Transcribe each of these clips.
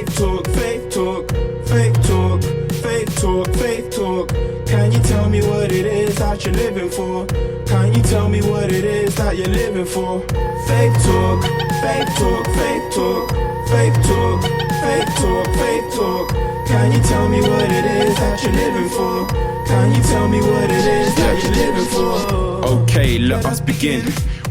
Fake talk, fake talk, fake talk, fake talk, fake talk. Can you tell me what it is that you're living for? Can you tell me what it is that you're living for? Fake talk, fake talk, fake talk, fake talk, fake talk, fake talk. Can you tell me what it is that you're living for? Can you tell me what it is that you're living for? Okay, let us begin.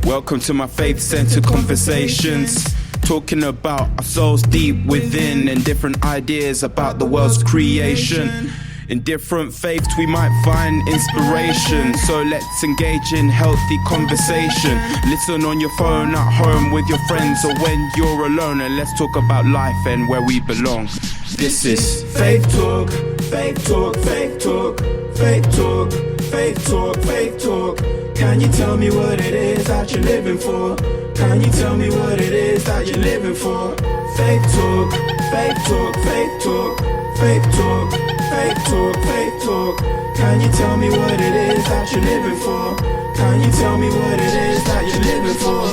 Welcome to my faith-centered conversations. Talking about our souls deep within and different ideas about the world's creation. In different faiths we might find inspiration, so let's engage in healthy conversation. Listen on your phone, at home, with your friends, or when you're alone, and let's talk about life and where we belong. This is Fake talk, fake talk, fake talk, fake talk, fake talk, fake talk. Can you tell me what it is that you're living for? Can you tell me what it is that you're living for? Fake talk, fake talk, fake talk, fake talk, fake talk, fake talk. Can you tell me what it is that you're living for? Can you tell me what it is that you're living for?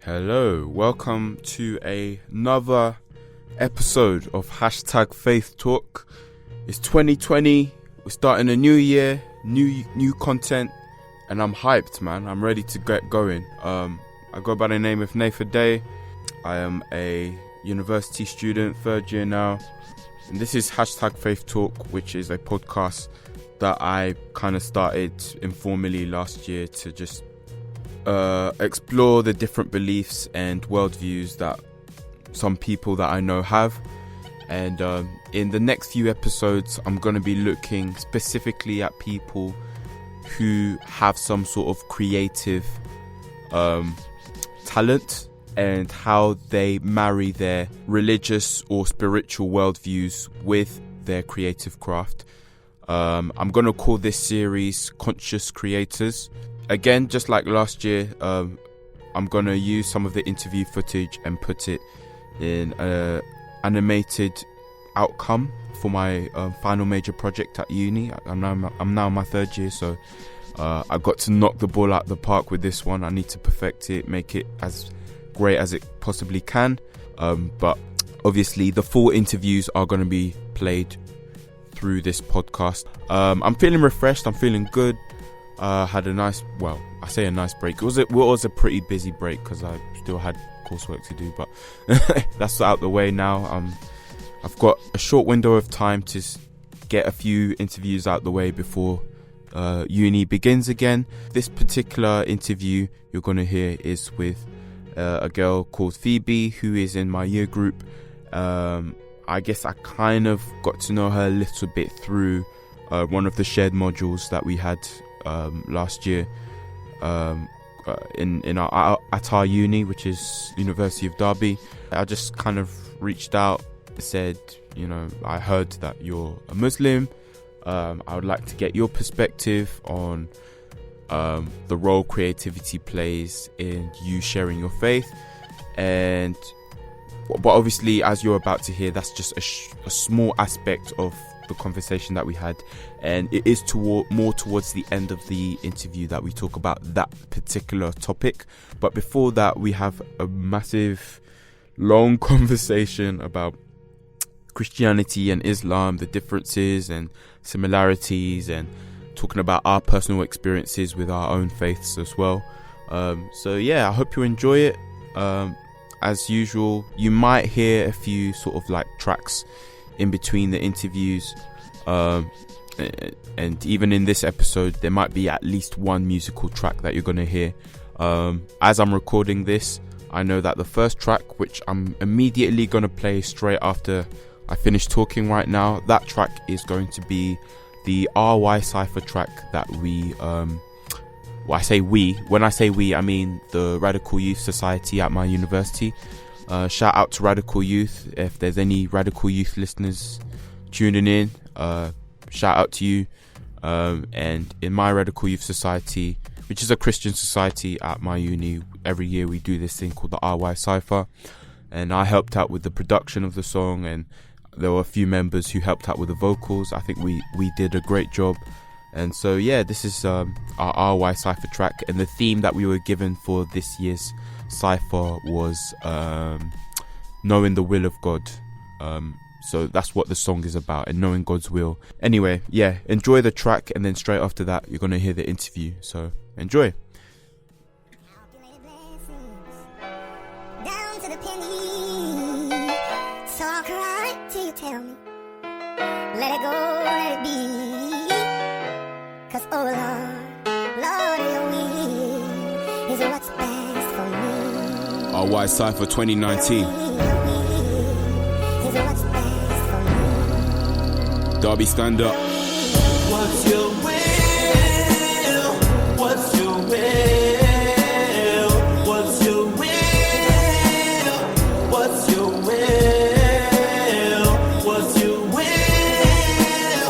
Hello, welcome to another episode of Hashtag Faith Talk. It's 2020, we're starting a new year, new content, and I'm hyped, man. I'm ready to get going. I go by the name of Nathan Day. I am a university student, third year now, and this is Hashtag Faith Talk, which is a podcast that I kind of started informally last year to just explore the different beliefs and worldviews that some people that I know have. And in the next few episodes, I'm going to be looking specifically at people who have some sort of creative talent and how they marry their religious or spiritual worldviews with their creative craft. I'm going to call this series Conscious Creators. Again, just like last year, I'm going to use some of the interview footage and put it in an animated outcome for my final major project at uni. I'm now in my third year, so I got to knock the ball out of the park with this one. I need to perfect it, make it as great as it possibly can. But obviously the full interviews are going to be played through this podcast. I'm feeling refreshed. I'm feeling good. Had a nice, well, I say a nice break. It was a pretty busy break because I still had coursework to do, but that's out the way now. I've got a short window of time to get a few interviews out the way before uni begins again. This particular interview you're going to hear is with a girl called Phoebe, who is in my year group. I guess I kind of got to know her a little bit through one of the shared modules that we had last year at our uni, which is University of Derby. I just kind of reached out, said, you know, I heard that you're a Muslim. I would like to get your perspective on the role creativity plays in you sharing your faith. But obviously, as you're about to hear, that's just a small aspect of the conversation that we had, and it is more towards the end of the interview that we talk about that particular topic. But before that, we have a massive long conversation about Christianity and Islam, the differences and similarities, and talking about our personal experiences with our own faiths as well. So yeah, I hope you enjoy it. As usual, you might hear a few sort of like tracks in between the interviews, and even in this episode there might be at least one musical track that you're going to hear. As I'm recording this, I know that the first track, which I'm immediately going to play straight after I finish talking right now, that track is going to be the RY Cypher track that we when I say we, I mean the Radical Youth Society at my university. Shout out to Radical Youth. If there's any Radical Youth listeners tuning in, shout out to you. And in my Radical Youth Society, which is a Christian society at my uni, every year we do this thing called the RY Cypher, and I helped out with the production of the song, and there were a few members who helped out with the vocals. I think we did a great job. And so yeah, this is our RY Cypher track, and the theme that we were given for this year's Cypher was knowing the will of God. So that's what the song is about, and knowing God's will. Anyway, yeah, enjoy the track, and then straight after that, you're going to hear the interview. So enjoy. Down to the penny. So I'll cry till you tell me. Let it go, let it be. 'Cause oh Lord, your will is what's best for me. Our White Cypher 2019. Derby, stand up. What's your will? What's your will? What's your will? What's your will? What's your will?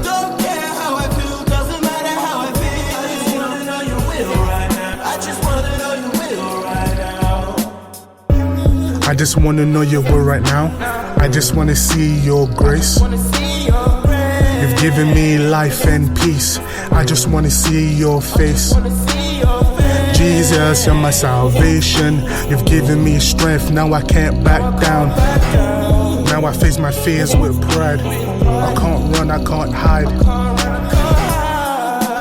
Don't care how I feel, doesn't matter how I feel. I just wanna know your will right now. I just wanna know your will right now. I just wanna know your will right now. I just wanna see your grace. You've given me life and peace. I just wanna see your face. Jesus, you're my salvation. You've given me strength, now I can't back down. Now I face my fears with pride. I can't run, I can't hide.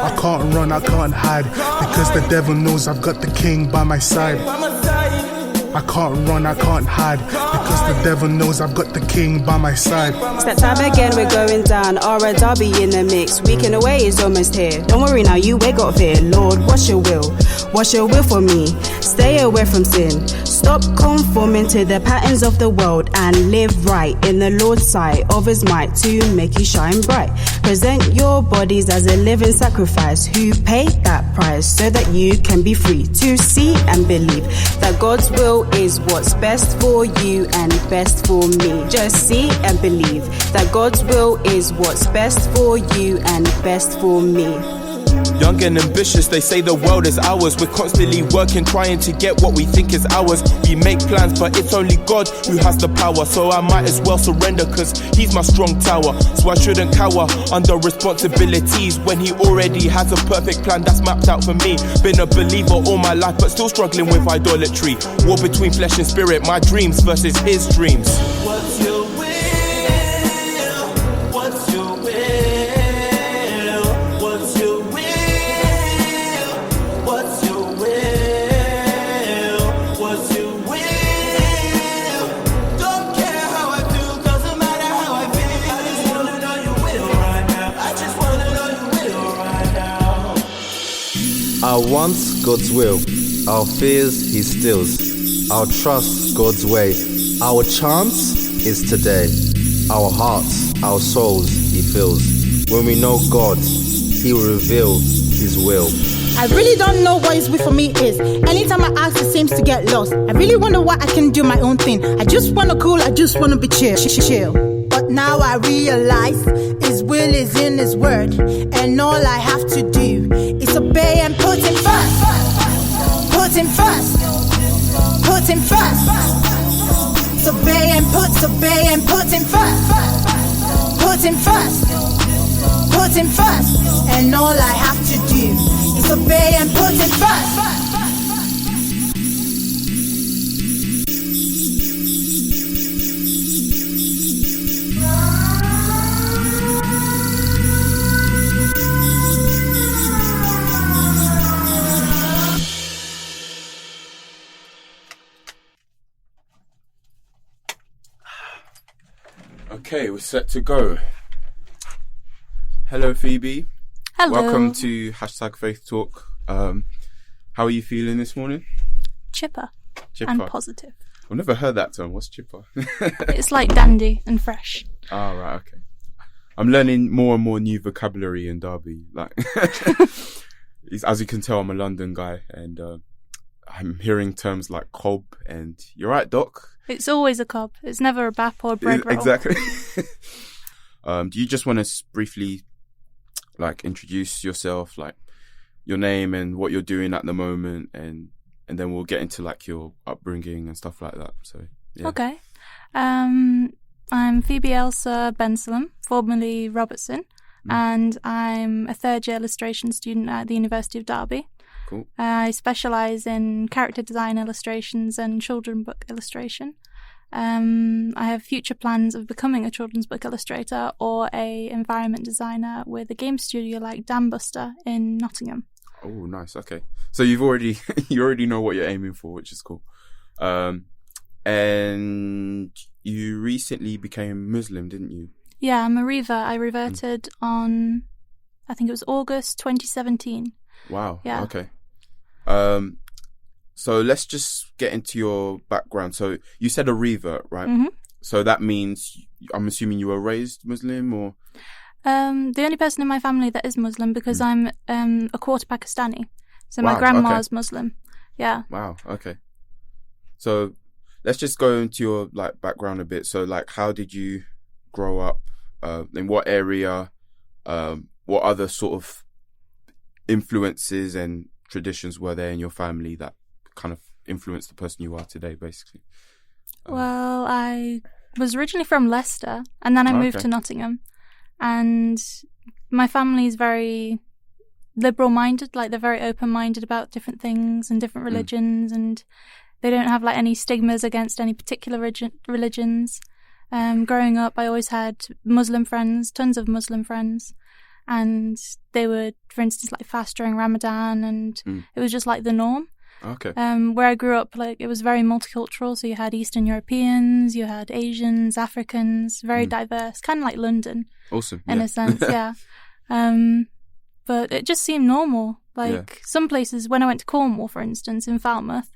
I can't run, I can't hide. Because the devil knows I've got the king by my side. I can't run, I can't hide. Because the devil knows I've got the king by my side. It's that time again, we're going down. Alright, Derby in the mix. Weekend away is almost here. Don't worry now, you wake up fear. Lord, what's your will? What's your will for me? Stay away from sin. Stop conforming to the patterns of the world and live right in the Lord's sight of his might to make you shine bright. Present your bodies as a living sacrifice who paid that price so that you can be free to see and believe that God's will is what's best for you and best for me. Just see and believe that God's will is what's best for you and best for me. Young and ambitious, they say the world is ours. We're constantly working, trying to get what we think is ours. We make plans, but it's only God who has the power. So I might as well surrender, 'cause he's my strong tower. So I shouldn't cower under responsibilities when he already has a perfect plan that's mapped out for me. Been a believer all my life, but still struggling with idolatry. War between flesh and spirit, my dreams versus his dreams. What's your will? What's your will? What's your will? What's your will? What's your will? Don't care how I feel, doesn't matter how I feel. I just wanna know your will right now. I just wanna know your will right now. Our wants, God's will. Our fears, he stills. Our trust, God's way. Our chance is today. Our hearts, our souls, he fills. When we know God, he will reveal his will. I really don't know what his will for me is. Anytime I ask, it seems to get lost. I really wonder why I can do my own thing. I just wanna cool, I just wanna be chill. But now I realize his will is in his word, and all I have to do is obey and put him first. Put him first. Put him first. Obey and put him first. Put him first. Put him first. And all I have to do is obey and put him first. Okay, we're set to go. Hello, Phoebe. Hello. Welcome to #Faith Talk. How are you feeling this morning? Chipper. Chipper. And positive. I've never heard that term. What's chipper? It's like dandy and fresh. Oh, right, okay. I'm learning more and more new vocabulary in Derby. Like, as you can tell, I'm a London guy, and I'm hearing terms like cob and you're right, Doc. It's always a cob. It's never a bap or a bread roll. Exactly. Do you just want to briefly, like, introduce yourself, like your name and what you're doing at the moment, and then we'll get into like your upbringing and stuff like that. So yeah. Okay. I'm Phoebe Ailsa Bensalem, formerly Robertson, and I'm a third-year illustration student at the University of Derby. Cool. I specialise in character design illustrations and children book illustration. I have future plans of becoming a children's book illustrator or a environment designer with a game studio like Dambuster in Nottingham. Oh, nice. Okay, so you already know what you're aiming for, which is cool. And you recently became Muslim, didn't you? Yeah, I'm a revert. I reverted on, I think it was August 2017. Wow. Yeah. Okay. So let's just get into your background. So you said a revert, right? Mm-hmm. So that means, I'm assuming you were raised Muslim, or? The only person in my family that is Muslim, because I'm a quarter Pakistani. So Wow, my grandma's okay. Muslim. Yeah. Wow. Okay. So let's just go into your background a bit. So how did you grow up? In what area? What other sort of influences and traditions were there in your family that kind of influenced the person you are today, basically? Well, I was originally from Leicester, and then I moved to Nottingham. And my family is very liberal-minded, they're very open-minded about different things and different religions, and they don't have any stigmas against any particular religions. Growing up, I always had Muslim friends, tons of Muslim friends, and they would, for instance, fast during Ramadan, and it was just the norm. Okay. Where I grew up, it was very multicultural, so you had Eastern Europeans, you had Asians, Africans, very diverse, kind of like London. Awesome. In a sense, yeah. But it just seemed normal. Some places, when I went to Cornwall, for instance, in Falmouth,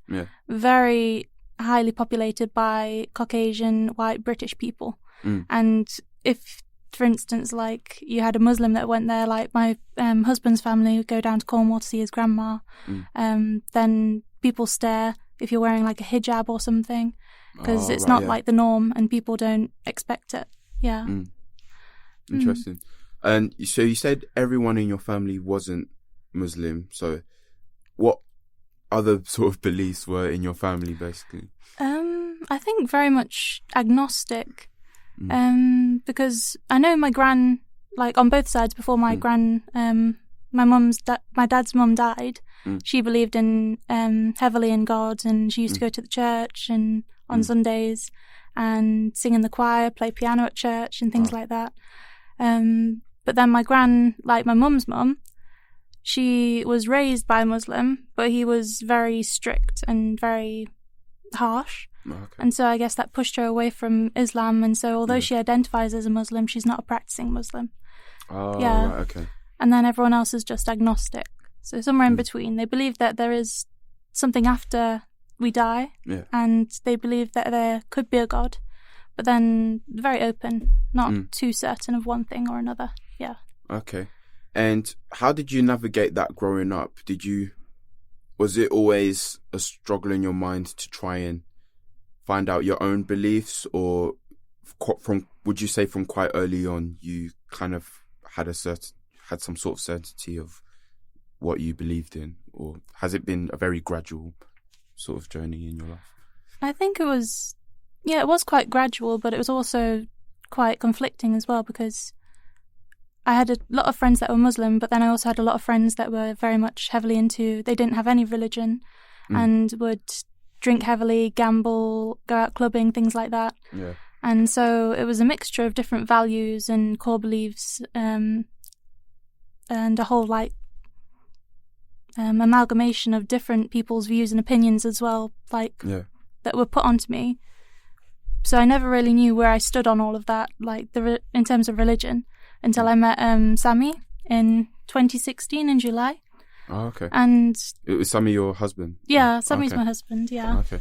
very highly populated by Caucasian, white, British people. And if, for instance, you had a Muslim that went there, my husband's family would go down to Cornwall to see his grandma, then people stare if you're wearing a hijab or something, because it's not the norm and people don't expect it. Yeah. Interesting. And so you said everyone in your family wasn't Muslim, so what other sort of beliefs were in your family, basically? I think very much agnostic. Because I know my gran, on both sides, before my gran, my dad's mum died, she believed in heavily in God, and she used to go to the church and on Sundays and sing in the choir, play piano at church and things like that. But then my gran, my mum's mum, she was raised by a Muslim, but he was very strict and very harsh. Okay. And so I guess that pushed her away from Islam. And so although she identifies as a Muslim, she's not a practicing Muslim. Oh, yeah. Right, okay. And then everyone else is just agnostic. So somewhere in between. They believe that there is something after we die. Yeah. And they believe that there could be a God. But then very open, not too certain of one thing or another. Yeah. Okay. And how did you navigate that growing up? Was it always a struggle in your mind to try and find out your own beliefs, or would you say from quite early on you kind of had some sort of certainty of what you believed in, or has it been a very gradual sort of journey in your life? I think it was quite gradual, but it was also quite conflicting as well, because I had a lot of friends that were Muslim, but then I also had a lot of friends that were very much heavily they didn't have any religion and would drink heavily, gamble, go out clubbing, things like that. Yeah. And so it was a mixture of different values and core beliefs, and a whole amalgamation of different people's views and opinions as well, that were put onto me. So I never really knew where I stood on all of that, in terms of religion, until I met Sammy in 2016 in July. Oh, okay. And it was Sammy, your husband? Yeah, Sammy's my husband, yeah. Oh, okay.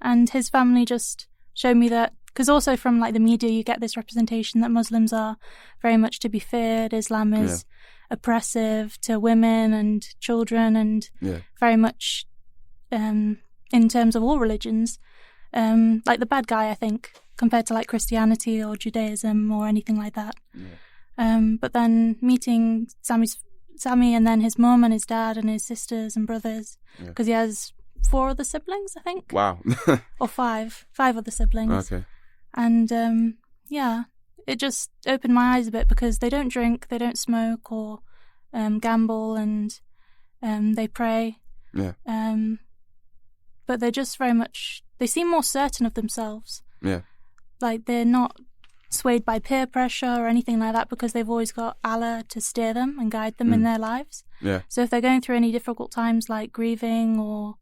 And his family just showed me that, because also from the media you get this representation that Muslims are very much to be feared, Islam is oppressive to women and children, and very much in terms of all religions, the bad guy, I think, compared to Christianity or Judaism or anything like that. But then meeting Sammy and then his mum and his dad and his sisters and brothers, because he has 4 other siblings, I think. Wow. Or 5 other siblings. Okay. And it just opened my eyes a bit, because they don't drink, they don't smoke or gamble, and they pray. Yeah. But they're just very much, they seem more certain of themselves. Yeah. Like, they're not swayed by peer pressure or anything like that because they've always got Allah to steer them and guide them in their lives. Yeah. So if they're going through any difficult times like grieving or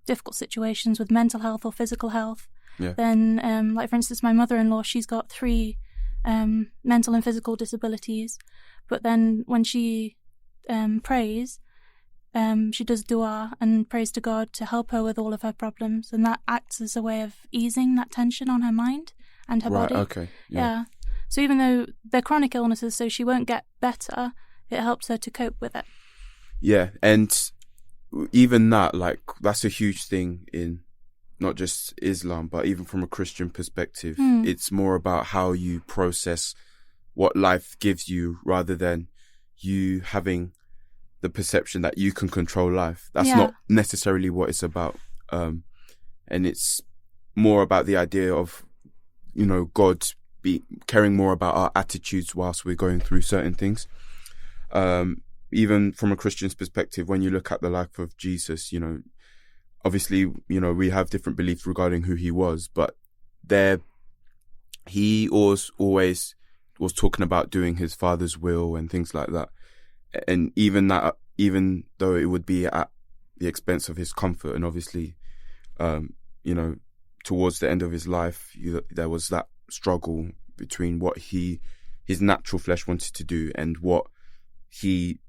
difficult situations with mental health or physical health, then, like, for instance, my mother-in-law, she's got 3 mental and physical disabilities. But then when she prays, she does dua and prays to God to help her with all of her problems. And that acts as a way of easing that tension on her mind and her body. Okay. Yeah. So even though they're chronic illnesses, so she won't get better, it helps her to cope with it. Yeah. And even that, like, that's a huge thing in not just Islam, but even from a Christian perspective. It's more about how you process what life gives you rather than you having the perception that you can control life. That's not necessarily what it's about. And it's more about the idea of, you know, God caring more about our attitudes whilst we're going through certain things. Even from a Christian's perspective, when you look at the life of Jesus, you know, obviously, you know, we have different beliefs regarding who he was, but he always was talking about doing his Father's will and things like that. And even though it would be at the expense of his comfort, and obviously, you know, towards the end of his life, there was that struggle between what his natural flesh wanted to do and what he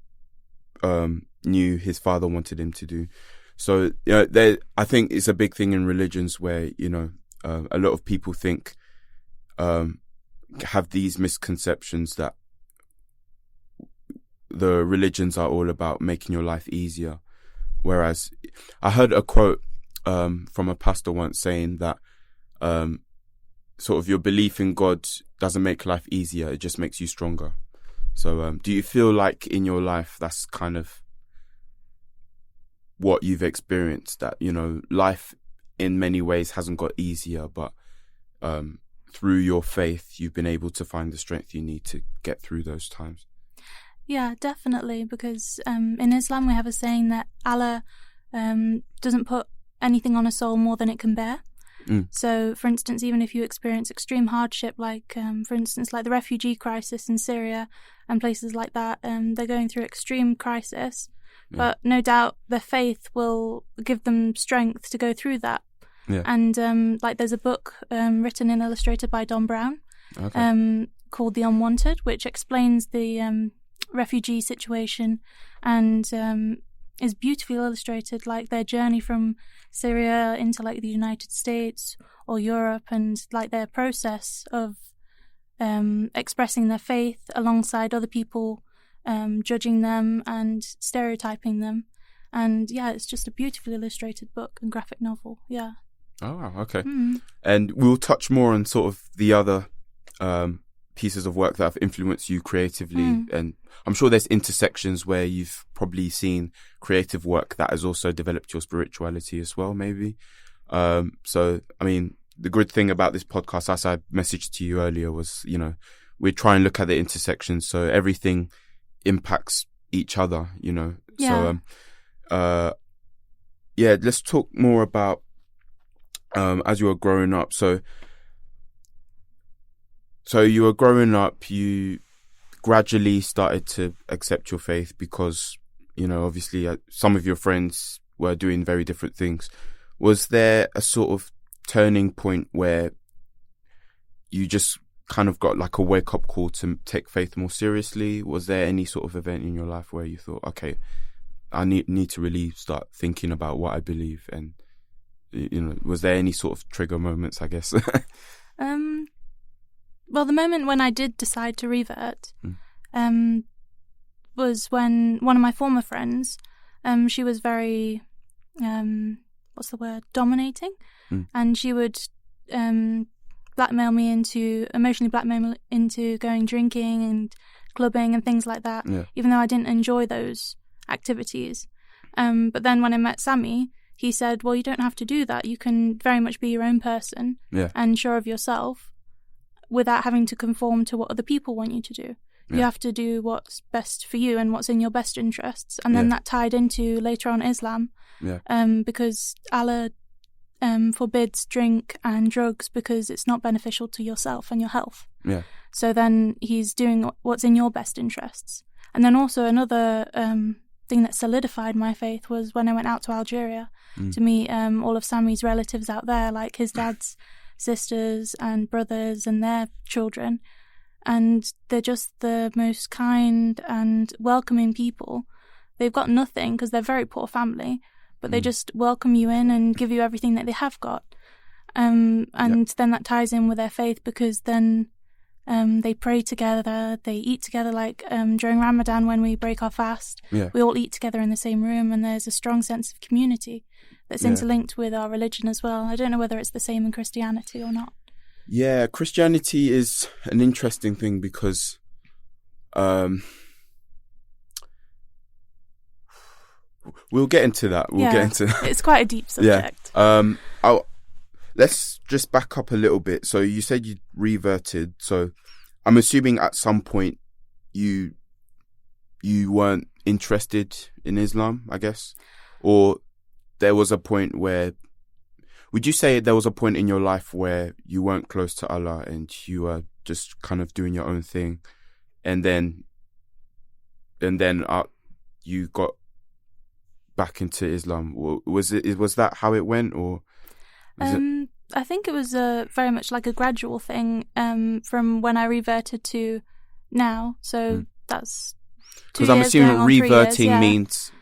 knew his Father wanted him to do. So, you know, I think it's a big thing in religions where, you know, a lot of people think, have these misconceptions that the religions are all about making your life easier. Whereas I heard a quote from a pastor once saying that sort of your belief in God doesn't make life easier, it just makes you stronger. So do you feel like in your life that's kind of what you've experienced, that, you know, life in many ways hasn't got easier, but through your faith you've been able to find the strength you need to get through those times? Yeah, definitely, because in Islam we have a saying that Allah doesn't put anything on a soul more than it can bear. So, for instance, even if you experience extreme hardship, like, for instance, like the refugee crisis in Syria and places like that, they're going through extreme crisis, but no doubt their faith will give them strength to go through that. Yeah. And, like, there's a book written and illustrated by Don Brown called The Unwanted, which explains the refugee situation and is beautifully illustrated, like their journey from Syria into like the United States or Europe, and like their process of expressing their faith alongside other people judging them and stereotyping them. And yeah, it's just a beautifully illustrated book and graphic novel. Yeah. Oh, wow, okay. And we'll touch more on sort of the other pieces of work that have influenced you creatively, and I'm sure there's intersections where you've probably seen creative work that has also developed your spirituality as well, maybe. So, I mean, the good thing about this podcast, as I messaged to you earlier, was, you know, we try and look at the intersections, so everything impacts each other, you know. Yeah. So, yeah, let's talk more about as you were growing up. So you were growing up, you gradually started to accept your faith because, you know, obviously some of your friends were doing very different things. Was there a sort of turning point where you just kind of got like a wake-up call to take faith more seriously? Was there any sort of event in your life where you thought, okay, I need to really start thinking about what I believe? And, you know, was there any sort of trigger moments, I guess? Well, the moment when I did decide to revert was when one of my former friends, she was very, dominating, and she would emotionally blackmail me into going drinking and clubbing and things like that, even though I didn't enjoy those activities. But then when I met Sammy, he said, well, you don't have to do that. You can very much be your own person and sure of yourself, without having to conform to what other people want you to do. You have to do what's best for you and what's in your best interests. And then that tied into later on Islam, because Allah forbids drink and drugs because it's not beneficial to yourself and your health. Yeah. So then he's doing what's in your best interests. And then also another thing that solidified my faith was when I went out to Algeria to meet all of Sammy's relatives out there, like his dad's sisters and brothers and their children. And they're just the most kind and welcoming people. They've got nothing because they're a very poor family, but they just welcome you in and give you everything that they have got. And then that ties in with their faith because then they pray together, they eat together, like during Ramadan when we break our fast, we all eat together in the same room, and there's a strong sense of community that's interlinked with our religion as well. I don't know whether it's the same in Christianity or not. Yeah, Christianity is an interesting thing because we'll get into that. It's quite a deep subject. Yeah. Let's just back up a little bit. So you said you reverted. So I'm assuming at some point you weren't interested in Islam, I guess, or there was a point where. Would you say there was a point in your life where you weren't close to Allah and you were just kind of doing your own thing, and then you got back into Islam? Was that how it went, or? I think it was very much like a gradual thing from when I reverted to now. So that's 2 years. Because I'm assuming reverting 3 years, means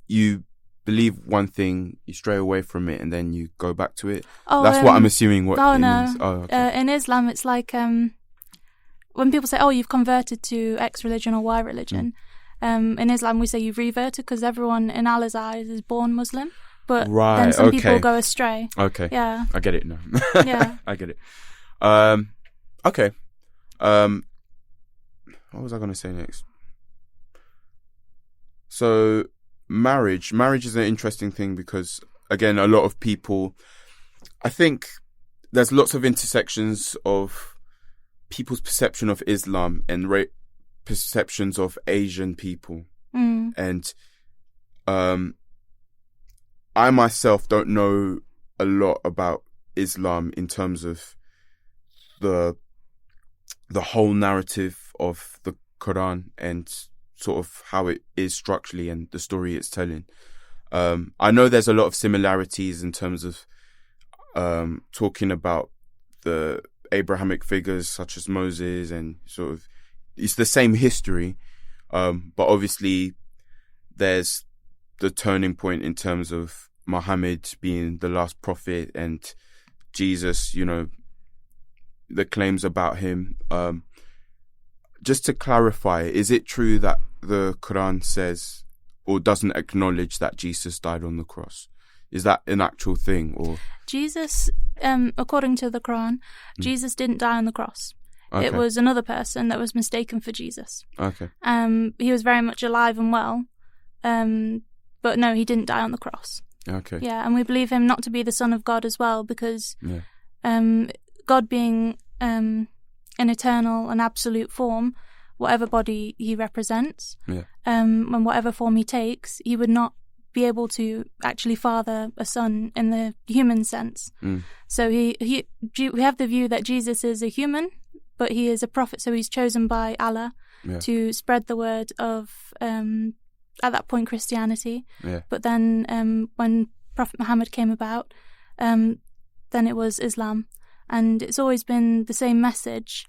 you believe one thing, you stray away from it, and then you go back to it. That's what I'm assuming. What? Oh no! Means. Oh, okay. In Islam, it's like when people say, "Oh, you've converted to X religion or Y religion." In Islam, we say you've reverted because everyone in Allah's eyes is born Muslim, but then some people go astray. Okay. Yeah. I get it now. Yeah. I get it. Okay. What was I going to say next? So. Marriage is an interesting thing because, again, a lot of people, I think there's lots of intersections of people's perception of Islam and perceptions of Asian people. And I myself don't know a lot about Islam in terms of the whole narrative of the Quran and sort of how it is structurally and the story it's telling. I know there's a lot of similarities in terms of talking about the Abrahamic figures such as Moses, and sort of it's the same history, but obviously there's the turning point in terms of Muhammad being the last prophet and Jesus, the claims about him. Just to clarify, is it true that the Quran says or doesn't acknowledge that Jesus died on the cross? Is that an actual thing? Or Jesus, according to the Quran, Jesus didn't die on the cross. Okay. It was another person that was mistaken for Jesus. Okay. He was very much alive and well, but no, he didn't die on the cross. Okay. Yeah, and we believe him not to be the Son of God as well, because God being an eternal and absolute form, whatever body he represents, and whatever form he takes, he would not be able to actually father a son in the human sense. So we have the view that Jesus is a human, but he is a prophet, so he's chosen by Allah to spread the word of, at that point, Christianity. But then when Prophet Muhammad came about, then it was Islam. And it's always been the same message.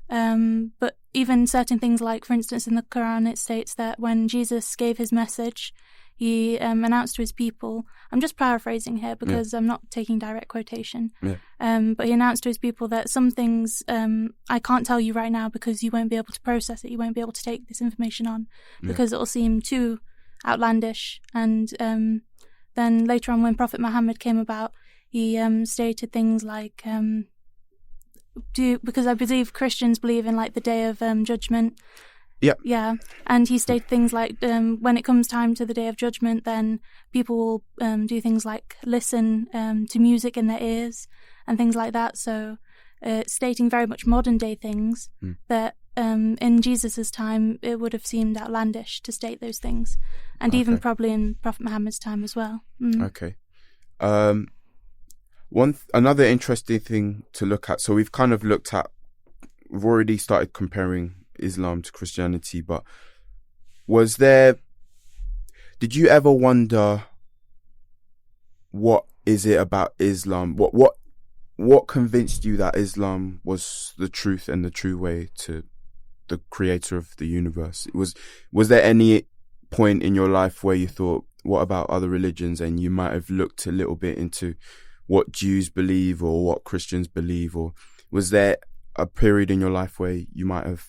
But even certain things like, for instance, in the Quran, it states that when Jesus gave his message, he announced to his people, I'm just paraphrasing here because I'm not taking direct quotation, but he announced to his people that some things I can't tell you right now because you won't be able to process it, you won't be able to take this information on because it will seem too outlandish. And then later on, when Prophet Muhammad came about, he stated things like, because I believe Christians believe in like the Day of Judgment. Yeah. And he stated things like, when it comes time to the Day of Judgment, then people will do things like listen to music in their ears and things like that. So stating very much modern day things that in Jesus's time, it would have seemed outlandish to state those things. And even probably in Prophet Muhammad's time as well. Okay. Another interesting thing to look at. So we've already started comparing Islam to Christianity, but did you ever wonder what is it about Islam? What convinced you that Islam was the truth and the true way to the creator of the universe? Was there any point in your life where you thought, what about other religions? And you might have looked a little bit into what Jews believe or what Christians believe, or was there a period in your life where you might have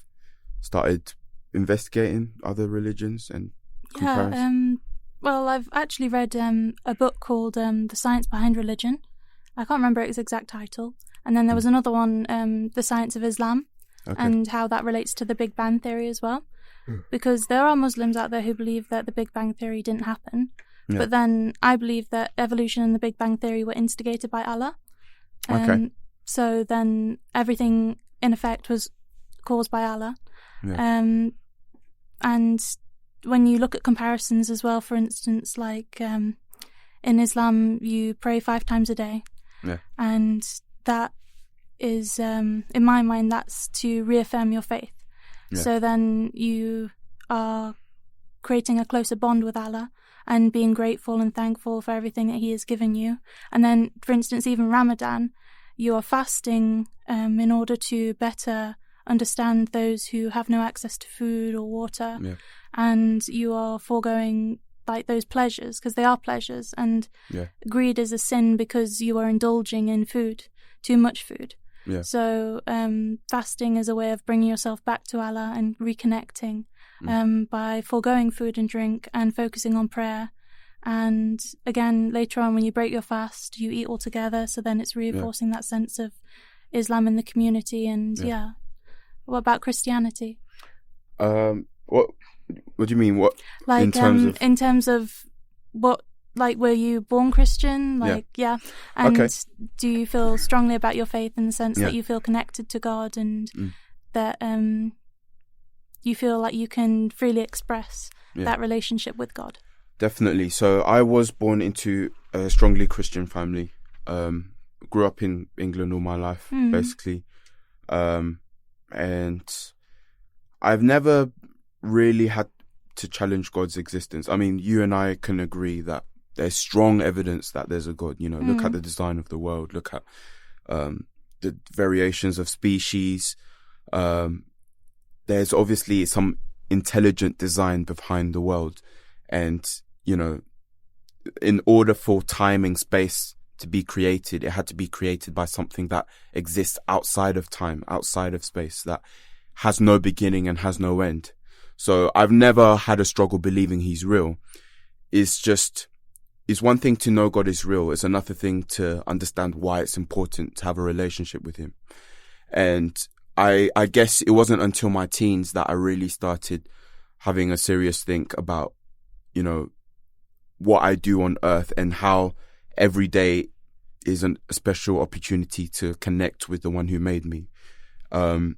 started investigating other religions and comparing? Well, I've actually read a book called The Science Behind Religion. I can't remember its exact title. And then there was another one, The Science of Islam, and how that relates to the Big Bang Theory as well. Because there are Muslims out there who believe that the Big Bang Theory didn't happen. Yeah. But then I believe that evolution and the Big Bang Theory were instigated by Allah. So then everything, in effect, was caused by Allah. Yeah. And when you look at comparisons as well, for instance, like in Islam, you pray 5 times a day. Yeah. And that is, in my mind, that's to reaffirm your faith. Yeah. So then you are creating a closer bond with Allah and being grateful and thankful for everything that He has given you. And then, for instance, even Ramadan, you are fasting in order to better understand those who have no access to food or water. Yeah. And you are foregoing like those pleasures, because they are pleasures. And greed is a sin because you are indulging in food, too much food. Yeah. So fasting is a way of bringing yourself back to Allah and reconnecting by foregoing food and drink and focusing on prayer. And again, later on when you break your fast, you eat all together. So then it's reinforcing that sense of Islam in the community. And what about Christianity? What do you mean? What, like in terms of what? Like, were you born Christian? Like, And do you feel strongly about your faith in the sense that you feel connected to God and that you feel like you can freely express that relationship with God? Definitely. So I was born into a strongly Christian family. Grew up in England all my life, basically. And I've never really had to challenge God's existence. I mean, you and I can agree that there's strong evidence that there's a God. You know, look at the design of the world. Look at the variations of species. There's obviously some intelligent design behind the world. And, you know, in order for time and space to be created, it had to be created by something that exists outside of time, outside of space, that has no beginning and has no end. So I've never had a struggle believing He's real. It's one thing to know God is real. It's another thing to understand why it's important to have a relationship with Him. And I guess it wasn't until my teens that I really started having a serious think about, you know, what I do on earth and how every day is a special opportunity to connect with the one who made me. In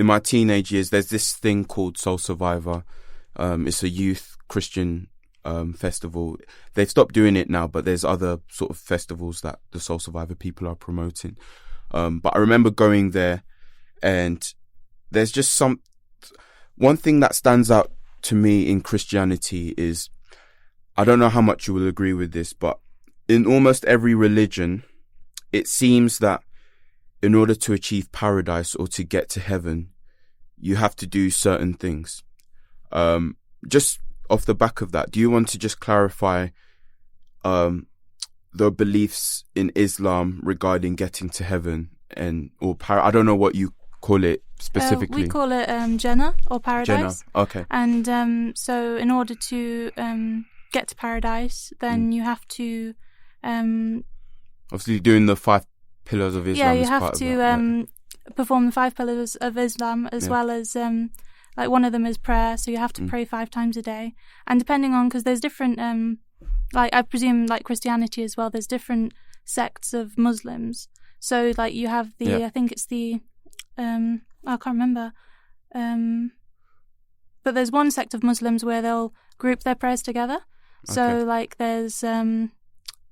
my teenage years, there's this thing called Soul Survivor. It's a youth Christian festival. They've stopped doing it now, but there's other sort of festivals that the Soul Survivor people are promoting. But I remember going there, and there's just one thing that stands out to me in Christianity is, I don't know how much you will agree with this, but in almost every religion, it seems that in order to achieve paradise or to get to heaven, you have to do certain things. Just off the back of that, do you want to just clarify the beliefs in Islam regarding getting to heaven or I don't know what you call it specifically. We call it Jannah or paradise. Jannah, okay. And so in order to get to paradise, then you have to obviously doing the 5 pillars of Islam. Yeah, you have to perform the 5 pillars of Islam as well as like one of them is prayer. So you have to pray 5 times a day, and depending on, because there's different like I presume like Christianity as well, there's different sects of Muslims. So like you have the I think it's the I can't remember, but there's one sect of Muslims where they'll group their prayers together. So like there's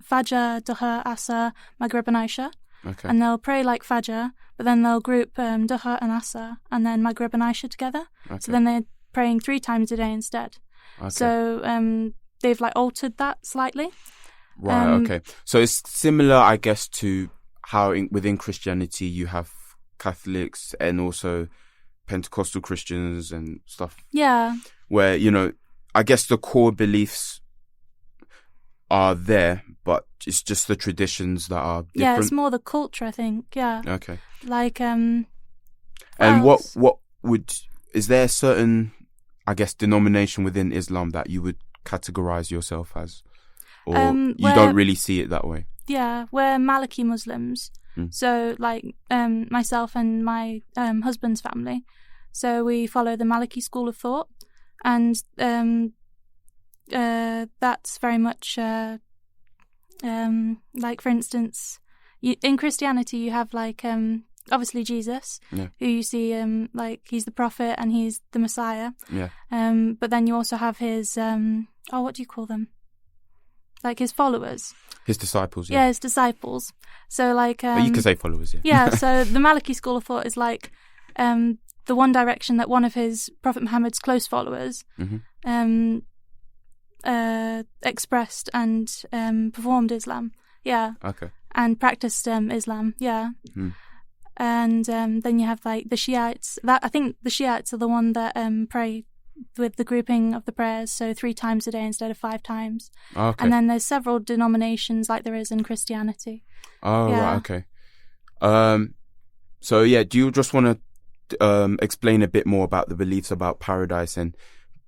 Fajr, Duha, Asr, Maghrib and Isha. Okay. And they'll pray like Fajr, but then they'll group Duha and Asr and then Maghrib and Isha together. Okay. So then they're praying 3 times a day instead. Okay. So they've like altered that slightly. Right, okay. So it's similar, I guess, to how within Christianity you have Catholics and also Pentecostal Christians and stuff. Yeah. Where, you know, I guess the core beliefs are there, but it's just the traditions that are different. Yeah, it's more the culture, I think. Yeah. Okay. Like, And else? is there a certain, I guess, denomination within Islam that you would categorize yourself as? Or you don't really see it that way? Yeah, we're Maliki Muslims. So, like, myself and my husband's family. So we follow the Maliki school of thought. And that's very much, like, for instance, in Christianity, you have, like, obviously Jesus, who you see, like, he's the prophet and he's the Messiah. Yeah. But then you also have his, what do you call them? Like, his followers. His disciples, Yeah, his disciples. So, like... but you can say followers, yeah. Yeah, so the Maliki school of thought is, like, the one direction that one of his Prophet Muhammad's close followers expressed and performed Islam. Yeah. Okay. And practiced Islam. Yeah. And then you have like the Shiites. I think the Shiites are the one that pray with the grouping of the prayers, so 3 times a day instead of 5 times. Okay. And then there's several denominations like there is in Christianity. Oh, yeah. Right. Okay. So yeah, do you just want to explain a bit more about the beliefs about paradise? And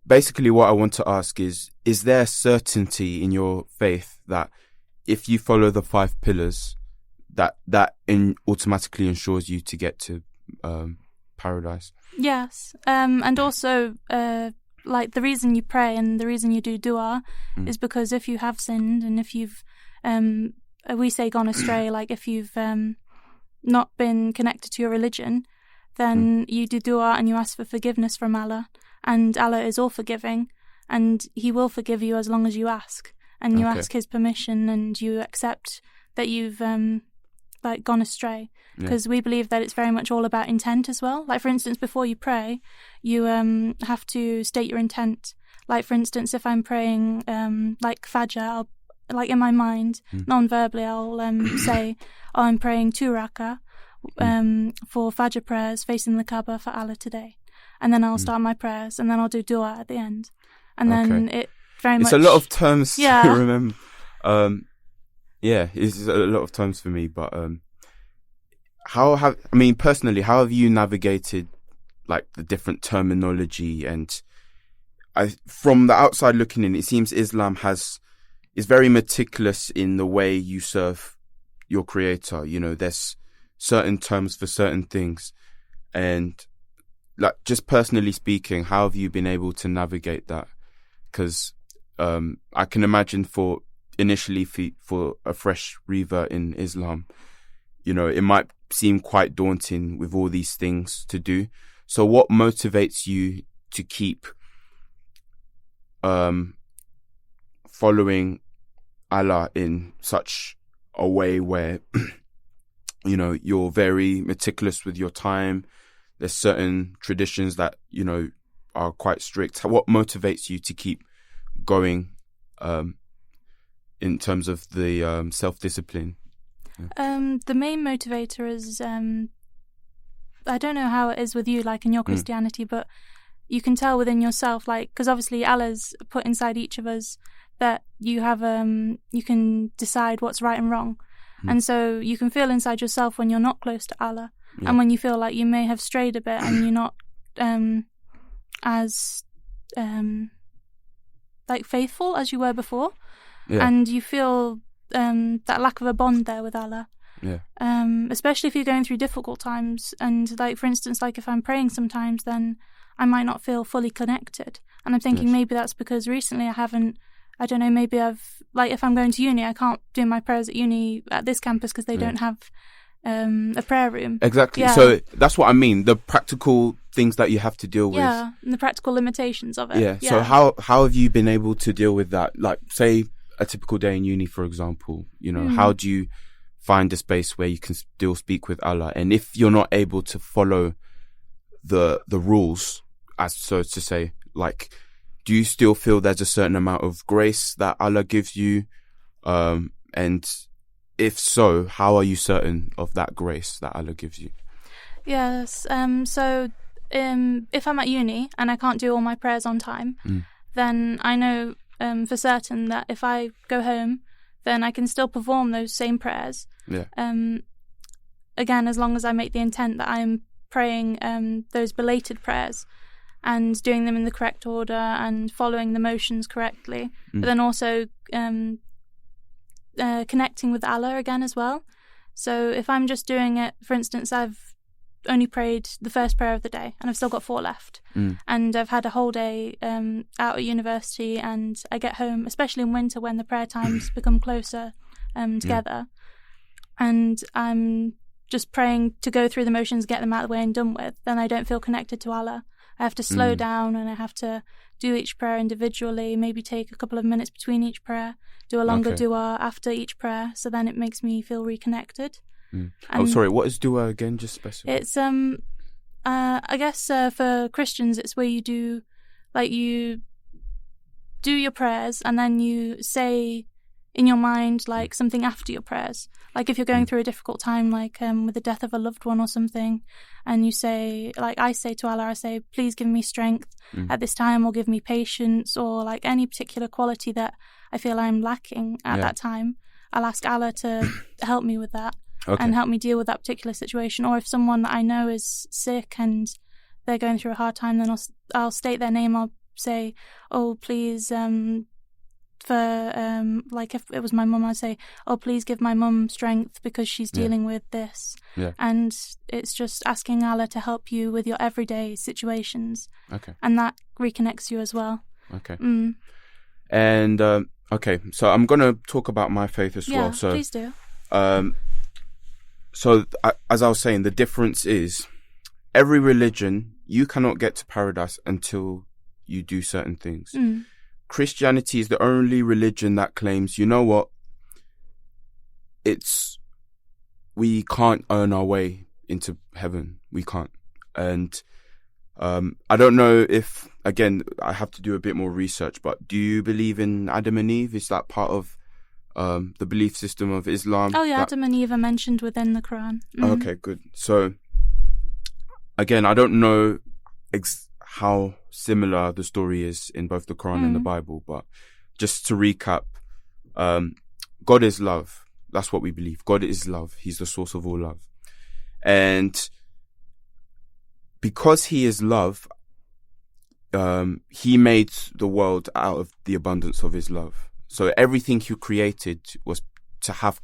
basically what I want to ask is there certainty in your faith that if you follow the 5 pillars that automatically ensures you to get to paradise? Yes. And also like the reason you pray and the reason you do dua is because if you have sinned and if you've we say gone astray, like if you've not been connected to your religion, then you do dua and you ask for forgiveness from Allah, and Allah is all forgiving, and He will forgive you as long as you ask, and you ask His permission, and you accept that you've like gone astray, because we believe that it's very much all about intent as well. Like, for instance, before you pray, you have to state your intent. Like, for instance, if I'm praying like Fajr, I'll, like in my mind, non-verbally, I'll say, oh, I'm praying 2 rak'ah for Fajr prayers facing the Kaaba for Allah today. And then I'll start my prayers, and then I'll do dua at the end. And then it very much... It's a lot of terms to remember. Yeah, it's a lot of terms for me, but personally, how have you navigated like the different terminology? And from the outside looking in, it seems Islam is very meticulous in the way you serve your creator. You know, there's certain terms for certain things. And like, just personally speaking, how have you been able to navigate that? Because I can imagine initially for a fresh revert in Islam, you know, it might seem quite daunting with all these things to do. So what motivates you to keep following Allah in such a way where, you know, you're very meticulous with your time? There's certain traditions that, you know, are quite strict. What motivates you to keep going in terms of the self-discipline? The main motivator is, I don't know how it is with you, like in your Christianity, but you can tell within yourself, like, because obviously Allah's put inside each of us that you have, you can decide what's right and wrong. And so you can feel inside yourself when you're not close to Allah, and when you feel like you may have strayed a bit and you're not as like faithful as you were before. And you feel that lack of a bond there with Allah. Especially if you're going through difficult times. And like, for instance, like if I'm praying sometimes, then I might not feel fully connected. And I'm thinking maybe that's because recently I don't know, maybe like if I'm going to uni, I can't do my prayers at uni at this campus because they don't have a prayer room. Exactly. So that's what I mean. The practical things that you have to deal with. Yeah, and the practical limitations of it. So how have you been able to deal with that? Like, say, a typical day in uni, for example, how do you find a space where you can still speak with Allah? And if you're not able to follow the rules, as so to say, like, do you still feel there's a certain amount of grace that Allah gives you? And if so, how are you certain of that grace that Allah gives you? Yes. If I'm at uni and I can't do all my prayers on time, then I know for certain that if I go home, then I can still perform those same prayers. Yeah. Again, as long as I make the intent that I'm praying those belated prayers and doing them in the correct order and following the motions correctly, but then also connecting with Allah again as well. So if I'm just doing it, for instance, I've only prayed the first prayer of the day and I've still got 4 left, and I've had a whole day out at university, and I get home, especially in winter when the prayer times become closer together, and I'm just praying to go through the motions, get them out of the way and done with, then I don't feel connected to Allah. I have to slow down and I have to do each prayer individually, maybe take a couple of minutes between each prayer, do a longer dua after each prayer, so then it makes me feel reconnected. Sorry, what is dua again? Just specify. It's I guess for Christians, it's where you do your prayers and then you say in your mind like something after your prayers. Like if you're going through a difficult time, like with the death of a loved one or something, and you say, like I say to Allah, I say, please give me strength at this time, or give me patience, or like any particular quality that I feel I'm lacking at that time. I'll ask Allah to help me with that. Okay. And help me deal with that particular situation. Or if someone that I know is sick and they're going through a hard time, then I'll state their name. I'll say, oh, please, like if it was my mum, I'd say, oh, please give my mum strength because she's dealing with this. Yeah. And it's just asking Allah to help you with your everyday situations. Okay. And that reconnects you as well. Okay. And, okay, so I'm going to talk about my faith as well. So please do. So, as I was saying, the difference is every religion, you cannot get to paradise until you do certain things. Christianity is the only religion that claims, you know what, we can't earn our way into heaven. We can't. And I don't know if, again, I have to do a bit more research, but do you believe in Adam and Eve? Is that part of the belief system of Islam? Oh yeah, Adam and Eve are mentioned within the Quran. Okay, good. So again, I don't know how similar the story is in both the Quran and the Bible, but just to recap, God is love. That's what we believe. God is love. He's the source of all love. And because he is love, he made the world out of the abundance of his love. So everything he created was to have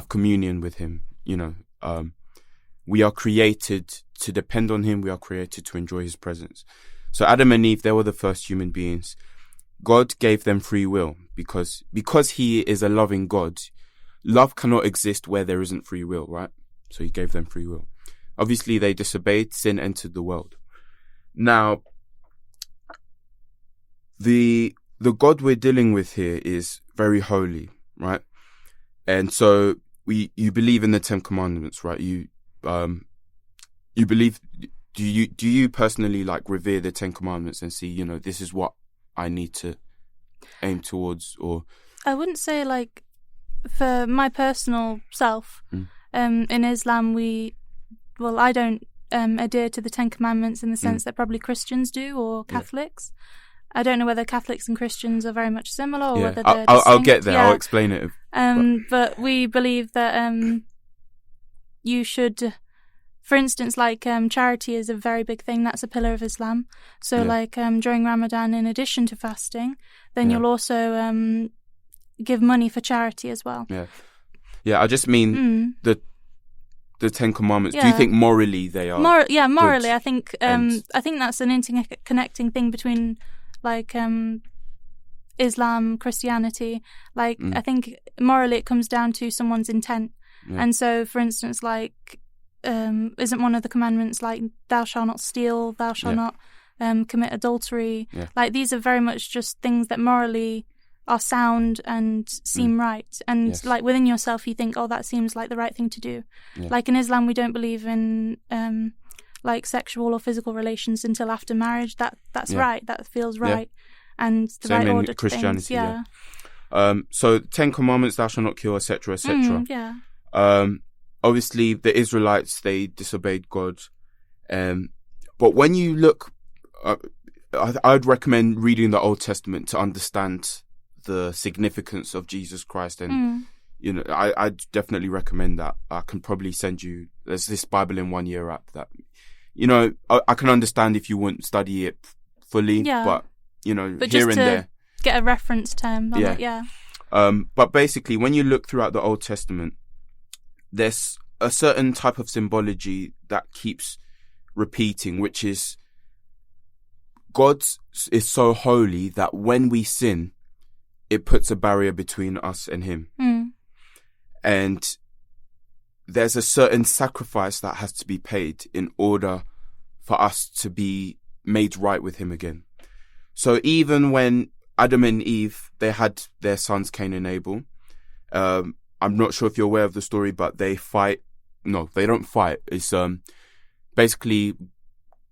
communion with him. We are created to depend on him. We are created to enjoy his presence. So Adam and Eve, they were the first human beings. God gave them free will because he is a loving God. Love cannot exist where there isn't free will, right? So he gave them free will. Obviously, they disobeyed. Sin entered the world. Now, the God we're dealing with here is very holy, right? And so you believe in the 10 Commandments, right? You believe. Do you personally like revere the 10 Commandments and see, this is what I need to aim towards? Or I wouldn't say like for my personal self. In Islam, I don't adhere to the 10 Commandments in the sense that probably Christians do or Catholics. I don't know whether Catholics and Christians are very much similar or whether they're I'll get there. I'll explain it. But we believe that you should, for instance, like charity is a very big thing. That's a pillar of Islam. So like during Ramadan, in addition to fasting, then you'll also give money for charity as well. Yeah. I just mean the 10 Commandments. Do you think morally they are? Morally, good? I think that's an interconnecting thing between like Islam, Christianity. Like I think morally it comes down to someone's intent. And so, for instance, like isn't one of the commandments like thou shalt not steal, thou shalt not commit adultery? Like these are very much just things that morally are sound and seem right. And Yes. like within yourself, you think, oh, that seems like the right thing to do. Yeah. Like in Islam, we don't believe in like sexual or physical relations until after marriage. That's Yeah. right. That feels right. And the Same right in order to Christianity, things. Yeah. So 10 commandments, thou shalt not kill, etc., etc. Yeah. Obviously, the Israelites, they disobeyed God. But when you look, I'd recommend reading the Old Testament to understand the significance of Jesus Christ. And, I'd definitely recommend that. I can probably send you, there's this Bible in 1 Year app that, I can understand if you wouldn't study it fully, but, But here just and to there. get a reference term. But basically, when you look throughout the Old Testament, there's a certain type of symbology that keeps repeating, which is God is so holy that when we sin, it puts a barrier between us and him. And there's a certain sacrifice that has to be paid in order for us to be made right with him again. So even when Adam and Eve, they had their sons Cain and Abel, I'm not sure if you're aware of the story, but they fight. No, they don't fight. It's basically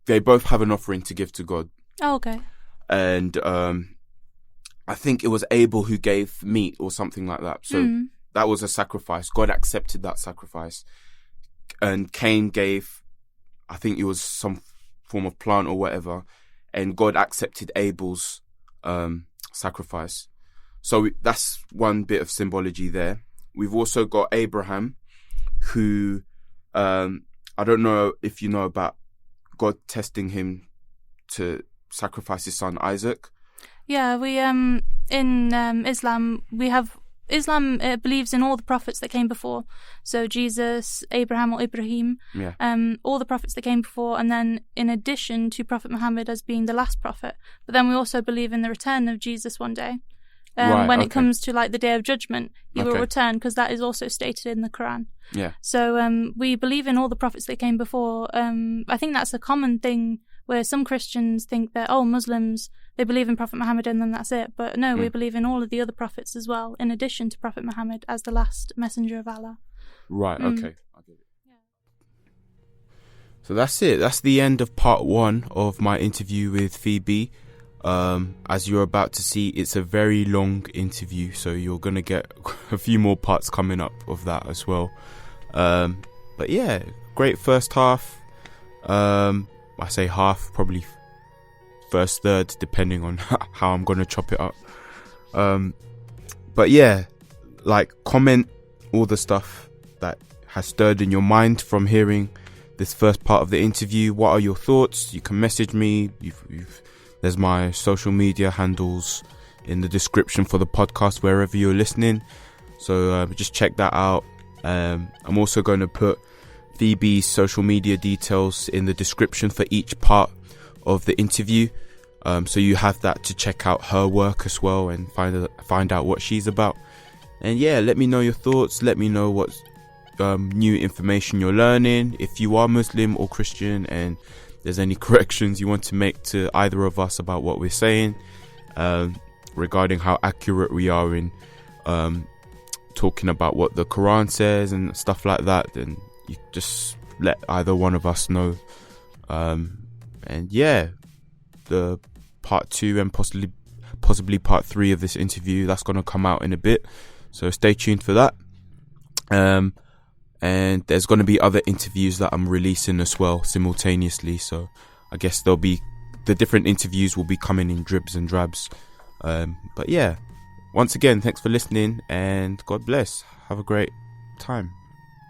they both have an offering to give to God. Oh, okay. And I think it was Abel who gave meat or something like that. So that was a sacrifice. God accepted that sacrifice. And Cain gave, I think it was some form of plant or whatever. And God accepted Abel's sacrifice. So that's one bit of symbology there. We've also got Abraham, who I don't know if you know about God testing him to sacrifice his son Isaac. Yeah, we in Islam Islam believes in all the prophets that came before. So Jesus, Abraham or Ibrahim, all the prophets that came before, and then in addition to Prophet Muhammad as being the last prophet. But then we also believe in the return of Jesus one day. When it comes to like the day of judgment, he will return, because that is also stated in the Quran. Yeah. So we believe in all the prophets that came before. I think that's a common thing where some Christians think that, Muslims, they believe in Prophet Muhammad and then that's it. But no, we believe in all of the other prophets as well, in addition to Prophet Muhammad as the last messenger of Allah. Right, okay. I get it. So that's it. That's the end of part 1 of my interview with Phoebe. As you're about to see, it's a very long interview, so you're going to get a few more parts coming up of that as well. But yeah, great first half. I say half, probably first third, depending on how I'm going to chop it up. But yeah, like, comment all the stuff that has stirred in your mind from hearing this first part of the interview. What are your thoughts? You can message me. There's my social media handles in the description for the podcast, wherever you're listening. So just check that out. I'm also going to put Phoebe's social media details in the description for each part of the interview. So you have that to check out her work as well and find out what she's about. And yeah, let me know your thoughts. Let me know what new information you're learning. If you are Muslim or Christian and there's any corrections you want to make to either of us about what we're saying, regarding how accurate we are in talking about what the Quran says and stuff like that, then you just let either one of us know. And yeah, the part 2 and possibly part 3 of this interview, that's going to come out in a bit, so stay tuned for that. And there's going to be other interviews that I'm releasing as well simultaneously. So I guess the different interviews will be coming in dribs and drabs. But yeah, once again, thanks for listening and God bless. Have a great time,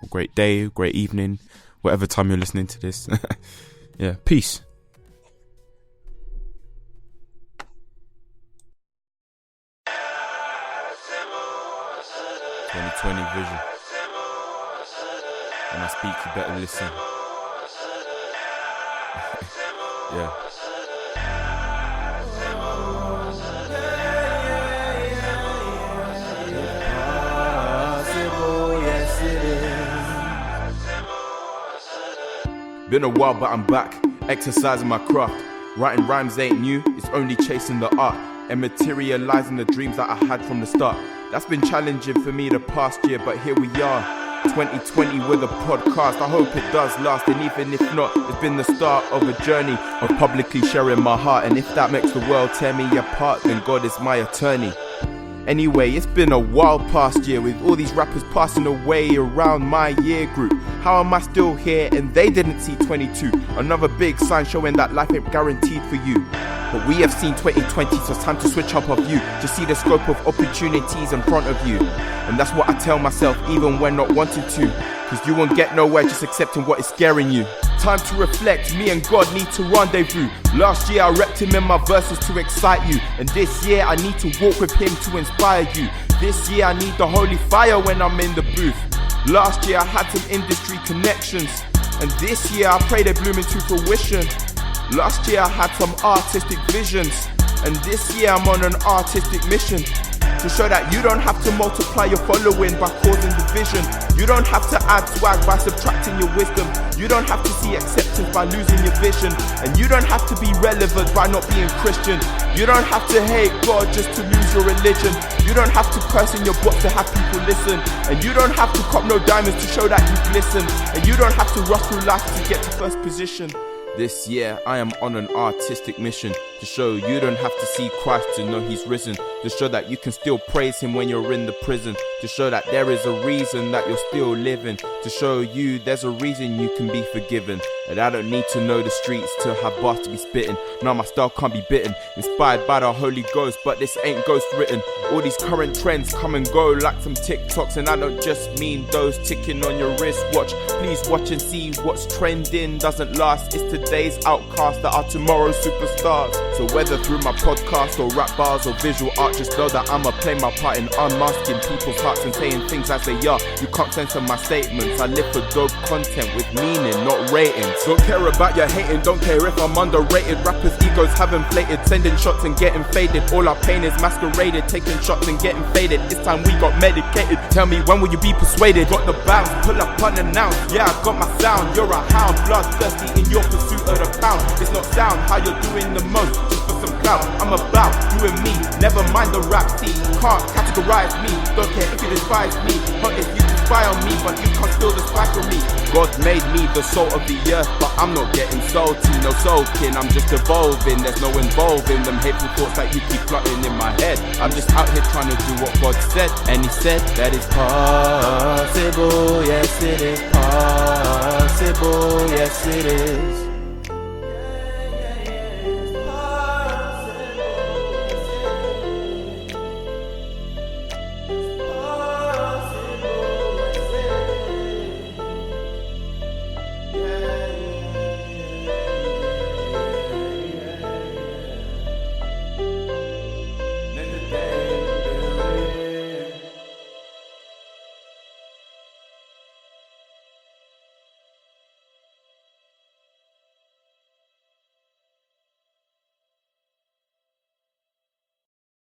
a great day, great evening, whatever time you're listening to this. Yeah, peace. Vision. When I speak, you better listen. Yeah. Been a while, but I'm back, exercising my craft. Writing rhymes ain't new, it's only chasing the art. and materializing the dreams that I had from the start. That's been challenging for me the past year, but here we are. 2020 with a podcast, I hope it does last, and even if not, it's been the start of a journey of publicly sharing my heart. And if that makes the world tear me apart, then God is my attorney. Anyway, it's been a wild past year with all these rappers passing away around my year group. How am I still here and they didn't see 22? Another big sign showing that life ain't guaranteed for you. But we have seen 2020, so it's time to switch up our view, to see the scope of opportunities in front of you. And that's what I tell myself even when not wanting to, cause you won't get nowhere just accepting what is scaring you. Time to reflect, me and God need to rendezvous. Last year I repped him in my verses to excite you, and this year I need to walk with him to inspire you. This year I need the holy fire when I'm in the booth. Last year I had some industry connections, and this year I pray they bloom into fruition. Last year I had some artistic visions, and this year I'm on an artistic mission to show that you don't have to multiply your following by causing division. You don't have to add swag by subtracting your wisdom. You don't have to see acceptance by losing your vision. And you don't have to be relevant by not being Christian. You don't have to hate God just to lose your religion. You don't have to curse in your book to have people listen. And you don't have to cop no diamonds to show that you glisten. And you don't have to rush through life to get to first position. This year I am on an artistic mission to show you don't have to see Christ to know he's risen, to show that you can still praise him when you're in the prison, to show that there is a reason that you're still living, to show you there's a reason you can be forgiven. And I don't need to know the streets to have bars to be spitting. No, my style can't be bitten, inspired by the Holy Ghost, but this ain't ghost written. All these current trends come and go like some TikToks, and I don't just mean those ticking on your wristwatch. Please watch and see what's trending doesn't last. It's today's outcasts that are tomorrow's superstars. So whether through my podcast or rap bars or visual art, just know that I'ma play my part in unmasking people's hearts and saying things as they are. You can't censor my statements. I live for dope content with meaning, not ratings. Don't care about your hating, don't care if I'm underrated. Rappers' egos have inflated, sending shots and getting faded. All our pain is masqueraded, taking shots and getting faded. It's time we got medicated. Tell me, when will you be persuaded? Got the bounce, pull up unannounced. Yeah, I got my sound. You're a hound, bloodthirsty in your pursuit of the pound. It's not sound how you're doing the most, just for some clout. I'm about you and me, never mind the rap scene. Can't categorize me, don't care if you despise me. But if you inspire me, but you can't still decipher me. God made me the salt of the earth, but I'm not getting salty, no soaking. I'm just evolving, there's no involving them hateful thoughts that you keep plotting in my head. I'm just out here trying to do what God said, and he said that it's possible. Yes, it is possible. Yes, it is.